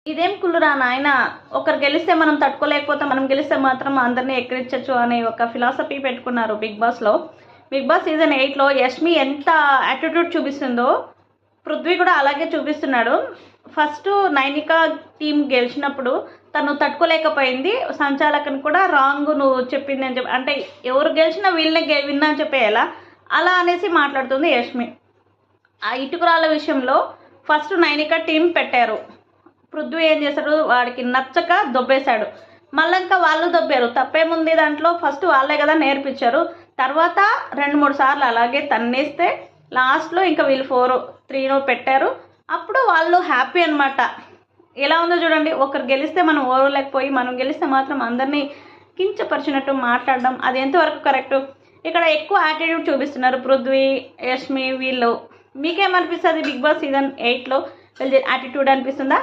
ఇదేం కుళ్ళురా నాయన, ఒకరు గెలిస్తే మనం తట్టుకోలేకపోతే మనం గెలిస్తే మాత్రం అందరినీ ఎక్కిరించచ్చు అనే ఒక ఫిలాసఫీ పెట్టుకున్నారు బిగ్ బాస్లో. బిగ్ బాస్ సీజన్ 8లో యష్మి ఎంత యాటిట్యూడ్ చూపిస్తుందో పృథ్వీ కూడా అలాగే చూపిస్తున్నాడు. ఫస్ట్ నైనిక టీం గెలిచినప్పుడు తను తట్టుకోలేకపోయింది, సంచాలకుని కూడా రాంగ్ నువ్వు చెప్పింది అని చెప్పి, అంటే ఎవరు గెలిచినా వీళ్ళనే విన్నా అని చెప్పేయాలా అలా అనేసి మాట్లాడుతుంది యష్మి. ఆ ఇటుకురాళ్ళ విషయంలో ఫస్ట్ నైనిక టీం పెట్టారు, పృథ్వీ ఏం చేశాడు, వాడికి నచ్చక దొబ్బేశాడు. మళ్ళీ ఇంకా వాళ్ళు దొబ్బారు, తప్పేముంది దాంట్లో, ఫస్ట్ వాళ్ళే కదా నేర్పించారు. తర్వాత 2-3 సార్లు అలాగే తన్నేస్తే లాస్ట్లో ఇంకా వీళ్ళు 4-3 పెట్టారు. అప్పుడు వాళ్ళు హ్యాపీ అనమాట. ఎలా ఉందో చూడండి, ఒకరు గెలిస్తే మనం ఓర్వలేకపోయి మనం గెలిస్తే మాత్రం అందరినీ కించపరిచినట్టు మాట్లాడడం, అది ఎంతవరకు కరెక్టు? ఇక్కడ ఎక్కువ యాటిట్యూడ్ చూపిస్తున్నారు పృథ్వీ, యష్మి వీళ్ళు. మీకేమనిపిస్తుంది బిగ్ బాస్ సీజన్ 8లో వీళ్ళ యాటిట్యూడ్ అనిపిస్తుందా?